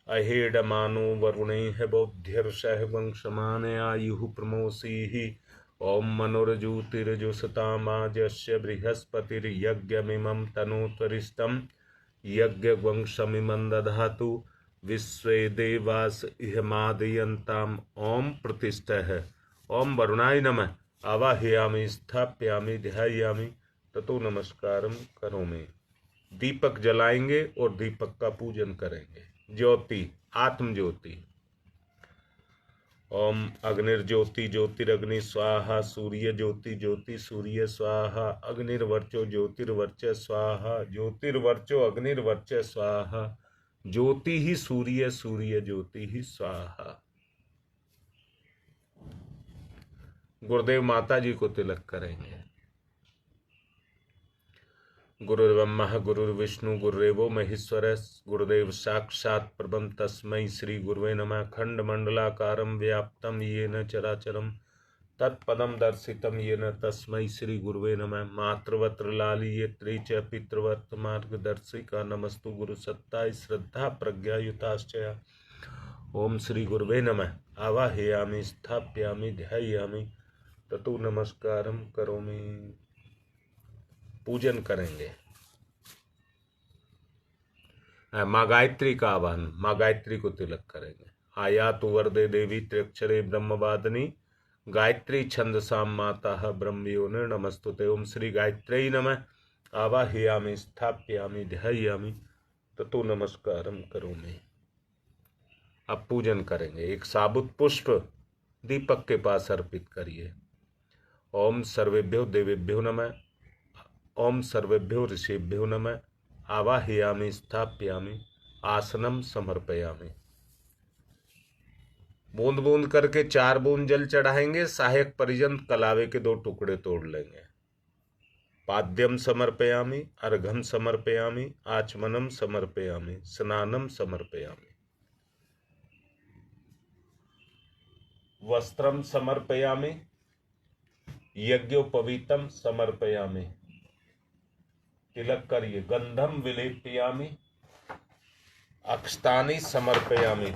अहेडमानो वरुणैः बोध्यर्षः वंशमाने आयुः प्रमोषीः। ओम मनुर्ज्योतिर्जुषतामाजस्य बृहस्पतिर्यज्ञमिमं तनोत्वरिष्ठं यज्ञवंशमिमं दधातु विश्वे देवास इहमादयन्ताम् ओम प्रतिष्ठः। ओम वरुणाय नमः। आवाहयामि स्थापयामि ध्यायामि ततो नमस्कारम करोमि। दीपक जलाएंगे और दीपक का पूजन करेंगे। ज्योति, आत्म ज्योति। ओम अग्निर्ज्योति ज्योतिरग्नि स्वाहा, सूर्य ज्योति ज्योति सूर्य स्वाहा, अग्निर्वर्चो ज्योतिर्वर्च स्वाहा, ज्योतिर्वर्चो अग्निर्वर्च स्वाहा, ज्योति ही सूर्य, सूर्य ज्योति ही स्वाहा। गुरुदेव माता जी को तिलक करेंगे। गुरुर्ब्रह्मा गुरुर्विष्णु गुरुदेवो महेश्वर, गुरुदेव साक्षात् परब्रह्म तस्मै श्री गुरुवे नमः। खंड मंडलाकारं व्याप्तं येन चराचरं तत्पदं दर्शितं येन तस्मै श्री गुरुवे नमः। मातृवत्र लालीयत्री च पितृवत् मार्गदर्शिका नमस्तु गुरु सत्ताय श्रद्धा प्रज्ञायुताश्च। ओम श्री गुरुवे नमः। आवाहयामि स्थापयामि ध्यायामि ततो नमस्कारं करोमि। पूजन करेंगे। माँ गायत्री का आह्वान, माँ गायत्री को तिलक करेंगे। आया तु वरदे देवी त्र्यक्षरे ब्रह्मवादिनी, गायत्री छंदसाम माता ब्रह्मयोनि नमस्तुते। ओम श्री गायत्री नमः। आवाहयामि स्थापयामि ध्यायामि ततो नमस्कारम करोमि। अब पूजन करेंगे। एक साबुत पुष्प दीपक के पास अर्पित करिए। ओम सर्वेभ्यो देवेभ्यो नमः। ओम सर्वेभ्यो ऋषिभ्यो नमः। आवाहयामि स्थापयामि आसनम समर्पयामि। बूंद बूंद करके 4 बूंद जल चढ़ाएंगे। सहायक परिजन कलावे के 2 टुकड़े तोड़ लेंगे। पाद्यम समर्पयामि, अर्घम समर्पयामि, आचमनम समर्पयामि, स्नानम समर्पयामि, वस्त्रम समर्पयामि, यज्ञोपवीतम समर्पयामि। तिलक करिए। गंधम विलेपयामि, अक्षतानि समर्पयामि,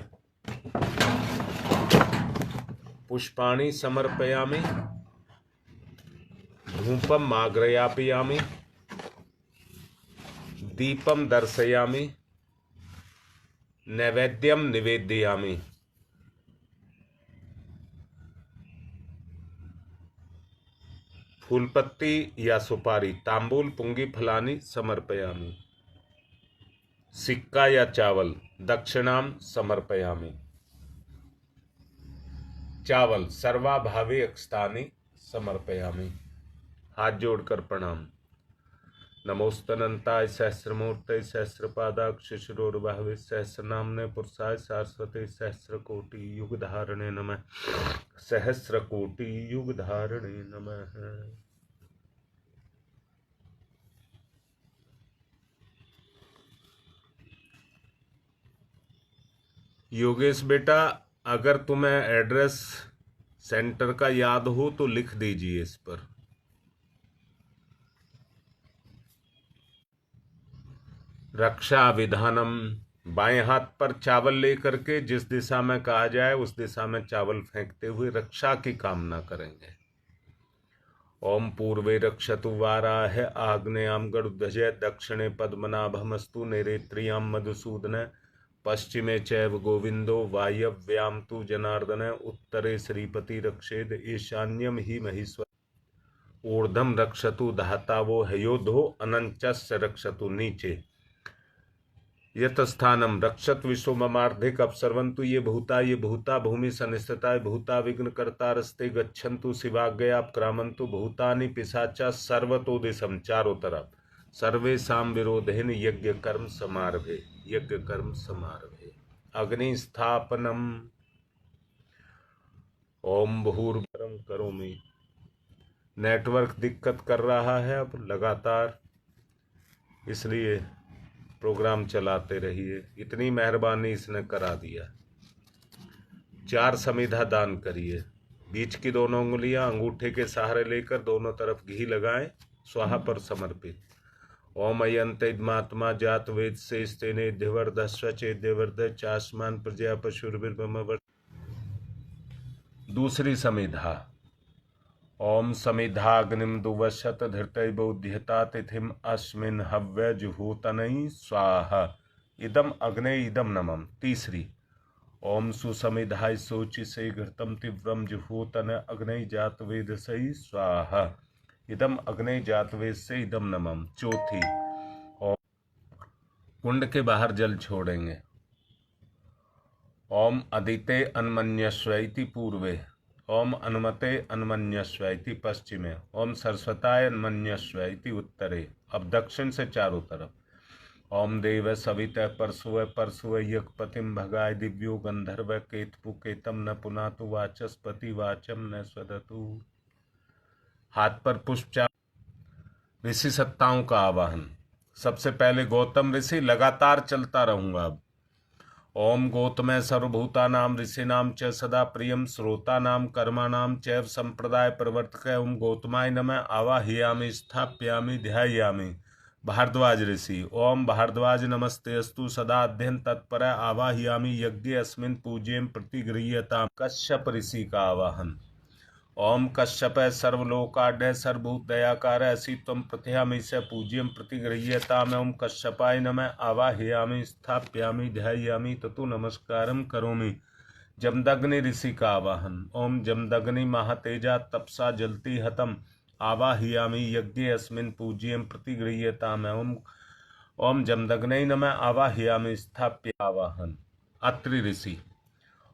पुष्पाणि समर्पयामि, धूपम आग्रयापयामि, दीपम दर्शयामि, नैवेद्यम निवेदयामि। फूलपत्ती या सुपारी, तांबूल पुंगी फलानी समर्पयामि, सिक्का या चावल, दक्षिणाम समर्पयामि। चावल सर्वाभावे अक्षतानि समर्पयामि। हाथ जोड़कर प्रणाम। नमोस्तनंताय सहस्रमूर्तये सहस्रपादाक्ष शिरोर्बाहवे सहस्रनाम्ने पुरुषाय शाश्वते सहस्रकोटि युगधारणे नमः। सहस्रकोटि युगधारणे नमः। योगेश बेटा, अगर तुम्हें एड्रेस सेंटर का याद हो तो लिख दीजिए इस पर। रक्षा विधानम, बाएं हाथ पर चावल लेकर के जिस दिशा में कहा जाए उस दिशा में चावल फेंकते हुए रक्षा की कामना करेंगे। ओम पूर्वे रक्षतु वाराह, आग्नेयाम गरुध्वज, दक्षिणे पद्मनाभमस्तु, नैरेत्र्याम मधुसूदन, पश्चिमे चैव गोविंदो, वायव्याम तु जनार्दन, उत्तरे श्रीपति रक्षेद, ईशान्यम ही महेश्वर, ऊर्ध्वम रक्षतु धातावो हयोधो, अनंचस्य रक्षतु नीचे, यतस्थानम रक्षत विश्वममार्धिक अपसर्वन्तु ये भूता भूमि सनिस्थिताय भूता विघ्न कर्तारस्ते गच्छन्तु शिवाज्ञयापक्रामन्तु भूतानि पिशाचा सर्वतो दिशम। चारों तरफ सर्वेषां विरोधेन यज्ञ कर्म समारभे, यज्ञ कर्म समारभे। अग्नि स्थापनम। ओम भूर्भुवः करोमि। नेटवर्क दिक्कत कर रहा है अब लगातार, इसलिए प्रोग्राम चलाते रहिए। इतनी मेहरबानी इसने करा दिया। 4 समिधा दान करिए। बीच की दोनों उंगलियां अंगूठे के सहारे लेकर दोनों तरफ घी लगाएं। स्वाहा पर समर्पित। ओम अयंतमात्मा जात वेद से स्तेने धिवर्धस्व चेद्यवर्ध चास्मान प्रजा पशुर्भिर्ब्रह्म। दूसरी समिधा। ओम समिधाग्निम दुवशत धृतय बोध्यता तिथिम अस्मिन हव्य जुहूतनई स्वाहा इदम अग्ने इदम नमम। तीसरी, ओम सुसमिधाय सोचि से घृतम तीव्रम जुहूतन अग्नि जातवेदसई स्वाहा इदम अग्नि जातवेद से इदम नमम। चौथी, ओम कुंड के बाहर जल छोड़ेंगे। ओम अदिते अन्मन्यस्वैति पूर्वे, ओम अनुमते अन्मन्यस्वैति पश्चिमे, ओम सरस्वताय अन्मन्यस्वैति उत्तरे। अब दक्षिण से चारों तरफ। ओम देव सवित परसुव यज्ञपतिम भगाय दिव्यो गंधर्व केतपु केतम न पुनातु वाचस्पति वाचम न स्वदतु। हाथ पर पुष्प। ऋषि सत्ताओं का आवाहन। सबसे पहले गौतम ऋषि, लगातार चलता रहूंगा अब। ओम गौतम सर्वभूतानाम ऋषिनाम च सदा प्रियम श्रोतानाम कर्माणाम चैव संप्रदाय प्रवर्तक। ओम गौतमाय नमः आवाहयामि स्थाप्यामि ध्यायामि। भारद्वाज ऋषि, ओम भारद्वाज नमस्ते अस्तु सदा अध्ययन तत्पर आवाहयामि यज्ञ अस्मिन् पूज्यम प्रतिगृह्यताम्। कश्यप ऋषि का आवाहन। ओम कश्यप सर्वलोकाढ्य सर्वभूत दयाकार असि त्वं प्रथयामि स पूज्यम प्रतिगृह्यताम्। ओम कश्यपाय नमः आवाहयामि स्थाप्यामि ध्यायामि ततो नमस्कारं करोमि। जमदग्नि ऋषि का आवाहन। ओम जमदग्नि महातेजा तपसा जलति हतम आवाहयामि यज्ञे अस्मिन् पूज्यम प्रतिगृह्यताम्। ओम जमदग्नै नमः आवाहयामि स्थाप्य आवाहन। अत्रि ऋषि,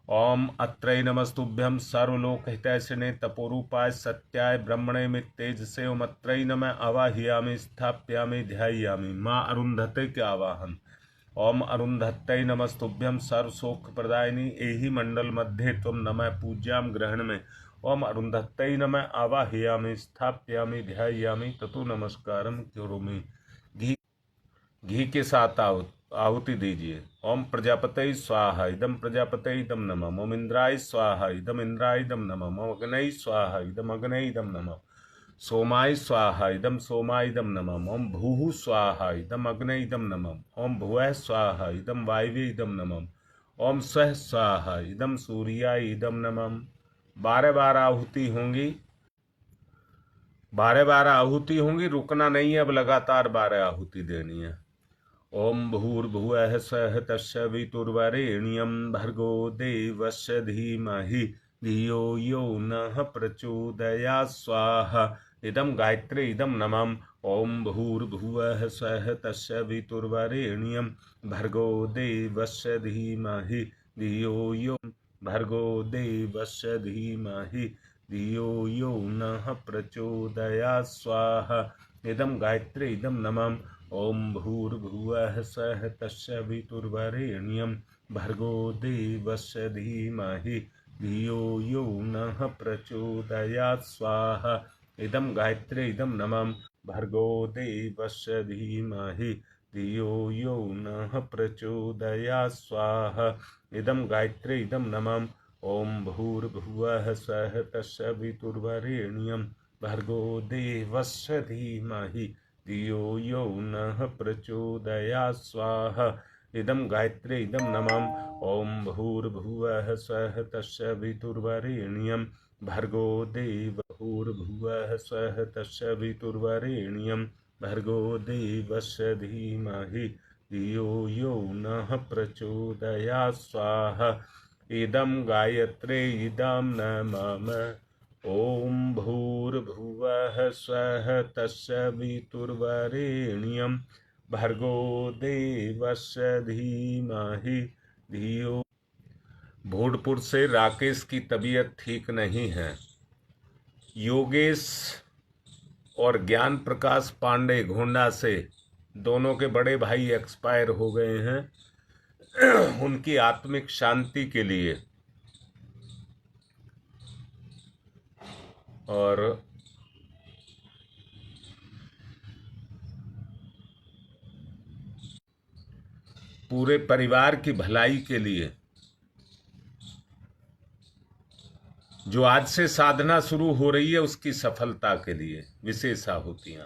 ओम अत्रै नमस्तुभ्यं सर्वलोकहितैषिणे तपोरूपाय सत्याय ब्रह्मणे मित्तेजसे। ओम अत्रै नमः आवाहयामि स्थाप्यामि ध्यायामि। माँ अरुंधते के आवाहन। ओम अरुंधत्यै नमस्तुभ्यं सर्वशोकप्रदायिनी एहि मंडल मध्ये त्वं नमः पूज्याम ग्रहण में। ओम अरुंधत्यै नमः आवाहयामि स्थाप्यामि ध्यायामि ततो नमस्कारम करोमि। घी के साथ आहुति दीजिए। ओम प्रजापतये स्वाहा इदम प्रजापतये इदम नमः। ओम इंद्राय स्वाहा इदम इंद्राय इदम नमः। ओम अग्नये स्वाहा इदम अग्नये इदम नमः। सोमाय स्वाहा इदम सोमाय इदम नमः। ओम भूः स्वाहा इदम अग्नये इदम नमः। ओम भुवः स्वाहा इदम वायवे इदम नमः। ओम स्वः स्वाहा इदम सूर्याय इदम नमः। 12 आहुति होंगी। 12 आहुति होंगी, रुकना नहीं है, अब लगातार 12 आहुति देनी है। ओम भूर्भुवः स्वः तस्य वितुर्वरेण्यं भर्गो देवस्य धीमहि धियो यो नः प्रचोदयात् स्वाहा इदम गायत्री इदम नमः। ओम भूर्भुवः स्वः तस्य वितुर्वरेण्यं भर्गो देवस्य धीमहि धियो यो भर्गो देवस्य धीमहि धियो यो नः प्रचोदयात् स्वाहा इदम गायत्री इदम नमः। ओम भूर्भुवः स्वः तस्य वितुर्वरेण्यं भर्गो देवस्य धीमहि धियो यो नः प्रचोदयात् स्वाहा इदम गायत्री इदम नमः। भर्गो देवस्य धीमहि धियो यो नः प्रचोदयात् स्वाहा इदम गायत्री इदम नमः। ओम भूर्भुवः स्वः तस्य वितुर्वरेण्यं भर्गो देवस्य धीमहि धियो यो नः प्रचोदयात् स्वाहा इदम गायत्री इदम नमः। ओम भूर्भुवः स्वः तस्य वितुर्वरेण्यं भर्गो भूर्भुवः स्वः तस्य वितुर्वरेण्यं भर्गो देवस्य धीमहि धियो यो नः प्रचोदयात् स्वाहा इदम गायत्री इदम नमः। ओम भूर्भुवः स्वः तस्य वितुर्वरेण्यं भर्गो देवस्य धीमहि धियो। भोजपुर से राकेश की तबीयत ठीक नहीं है। योगेश और ज्ञान प्रकाश पांडे घोंडा से, दोनों के बड़े भाई एक्सपायर हो गए हैं। उनकी आत्मिक शांति के लिए और पूरे परिवार की भलाई के लिए जो आज से साधना शुरू हो रही है उसकी सफलता के लिए विशेष आहुतियां।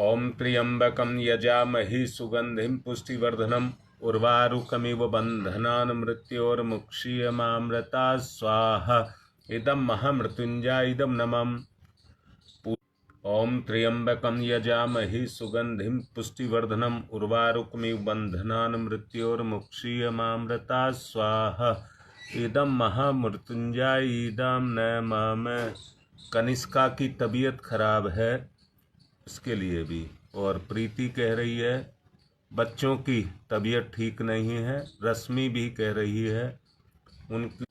ओम त्र्यंबकं यजामहे सुगंधिं पुष्टिवर्धनम् उर्वारुकमिव बंधनान् मृत्योर्मुक्षीयमामृता स्वाहा इदं महामृत्युंजय इदं नमः। ओम त्र्यंबकं यजामहे सुगंधिं पुष्टिवर्धनम् उर्वारुकमिव बन्धनान् मृत्योर्मुक्षीयमामृता स्वाहा। इदं महामृत्युंजय इदं नमामि। कनिष्का की तबीयत खराब है, इसके लिए भी। और प्रीति कह रही है बच्चों की तबीयत ठीक नहीं है। रश्मि भी कह रही है उनकी।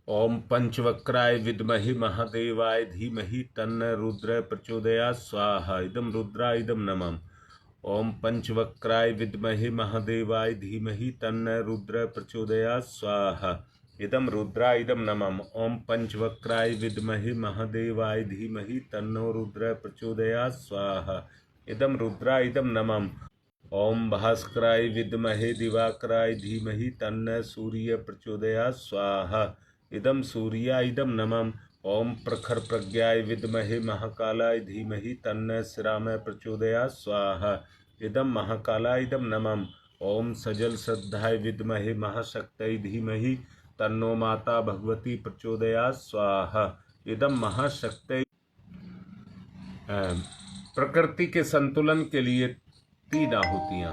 ओम पंचवक्राय विद्महे महादेवाय धीमहि तन्न रुद्र प्रचोदयात् स्वाहा। इदं रुद्रा इदं नमः। ओम पंचवक्राय विद्महे महादेवाय धीमहि तन्न रुद्र प्रचोदयात् स्वाहा। इदं रुद्रा इदं नमः। ओम पंचवक्राय विद्महे महादेवाय धीमहि तन्नो रुद्र प्रचोदयात् स्वाहा। इदं रुद्रा इदं नमः। ओम भास्कराय विद्महे दिवाकराय धीमहि तन्न सूर्य प्रचोदयात् स्वाहा। इदं सूर्या इदं नमः। ओम प्रखर प्रज्ञाय विद्महे महाकालाय धीमहि तन्न श्रामय प्रचोदयात् स्वाहा। इदं महाकालाय इदं नमः। ओम सजल श्रद्धाय विद्महे महाशक्तये धीमहि तन्नो माता भगवती प्रचोदयात् स्वाहा। इदं महाशक्तये। प्रकृति के संतुलन के लिए 3 आहुतियां।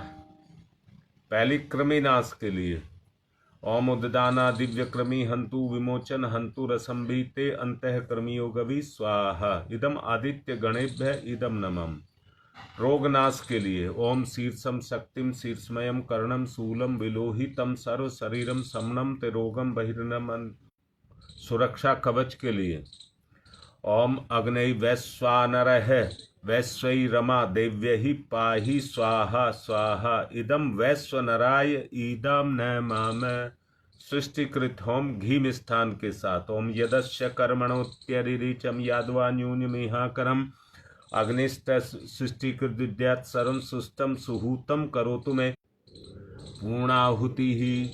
पहली कृमिनाश के लिए ओम उद्दाना दिव्य कृमि हंतु विमोचन हंतु रसंबी ते अंतः कर्मियो गवि स्वाहा। इदम आदित्य गणेभ्य इदम नमः। रोगनाश के लिए ओम शीर्षम शक्तिम शीर्षमयम कर्णम शूलम विलोहितम सर्व शरीरम समनम ते रोगम बहिर्नम। सुरक्षा कवच के लिए ओम अग्नि वैश्वानरः वैश्वै रमा देव्यहि पाहि स्वाहा स्वाहा। इदं वैश्वनराय इदं नमामि। सृष्टिकृत होम घी मिष्ठान के साथ। ओम यदस्य कर्मणोत्यरिचम यादवा न्यूनमिहाकरम अग्निष्ट सृष्टिकृत विद्यात् सर्वं सुष्टम सुहूतम करोतु मे पूर्णाहुति ही।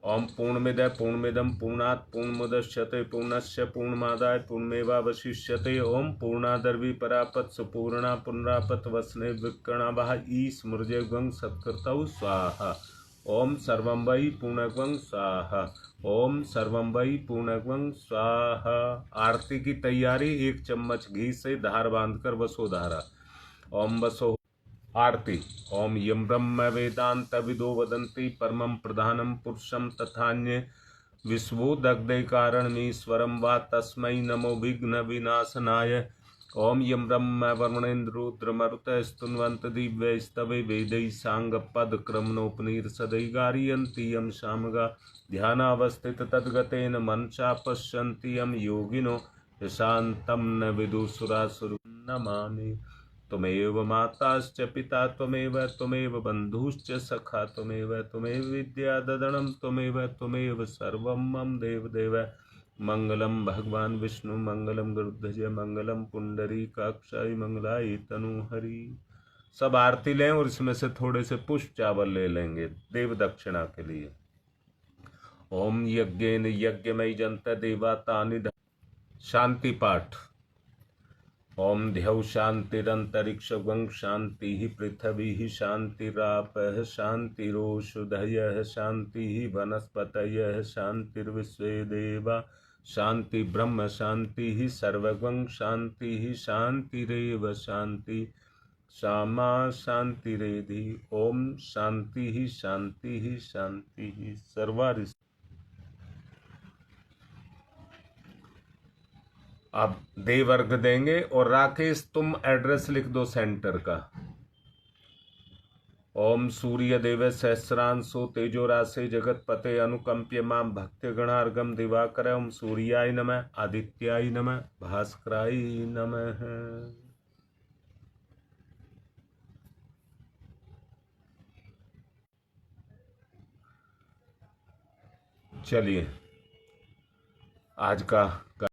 ओम पूर्णमिदः पूर्णमिदं पूर्णात् पूर्णमुदच्यते पूर्णस्य पूर्णमादाय पूर्णमेवावशिष्यते। ओम पूर्णादर्वी परापत्सु पूर्णा पुनरापत वसने विकर्णावः ईस्मृजगं सत्कृतौ स्वाहा। ओम सर्वं वै पूर्णगं स्वाहा। ओम सर्वं वै पूर्णगं स्वाहा। आरती की तैयारी 1 चम्मच घी से धार बांधकर वसोधारा। ओम वसो आरती। ओम यम ब्रह्म वेदांत विदो वदन्ति परमं प्रधानम पुरुषम तथान्य विश्वोदग्धे कारणमीश्वरं वा तस्मै नमो विघ्न विनाशनाय। ओम यम ब्रह्म वरुणेन्द्रुद्रमरुतः स्तुन्वन्त दिव्यैस्तवे वेदैः साङ्गपदक्रमणोपनिषदै गारयन्ति यं सामगा ध्यानावस्थित तद्गतेन मनसा पश्यन्ति यं योगिनो शान्तं न विदुषुरासुरं नमामि। त्वमेव माताश्च पिता त्वमेव बन्धुश्च सखा त्वमेव विद्या ददनं त्वमेव सर्वं मम देवदेव। मंगलम भगवान विष्णु मंगलम गरुड़ध्वज मंगलम पुंडरीकाक्षाय मंगलाय तनुहरि। सब आरती लें और इसमें से थोड़े से पुष्प चावल ले लेंगे देव दक्षिणा के लिए। ओम यज्ञेन यज्ञमय जंत देवातानि शांति पाठ। ओम ध्यौ शांतिरंतरिक्षं शांति पृथ्वी शांतिरापः शांतिरोषधयः शांति वनस्पतयः शांतिर्विश्वे देवा शांति ब्रह्म शांति सर्वगं शांति शांतिरेव शांति सामा शांतिरेधि। ओम शांति शांति शांति सर्वारि। आप देव अर्घ देंगे। और राकेश तुम एड्रेस लिख दो सेंटर का। ओम सूर्य देव सहस्रांशो तेजो राशे जगत पते अनुकंप्य माम भक्ति गणार्गम दिवाकर। ओम सूर्याय नमः आदित्याय नमः भास्कराय नमः। चलिए आज का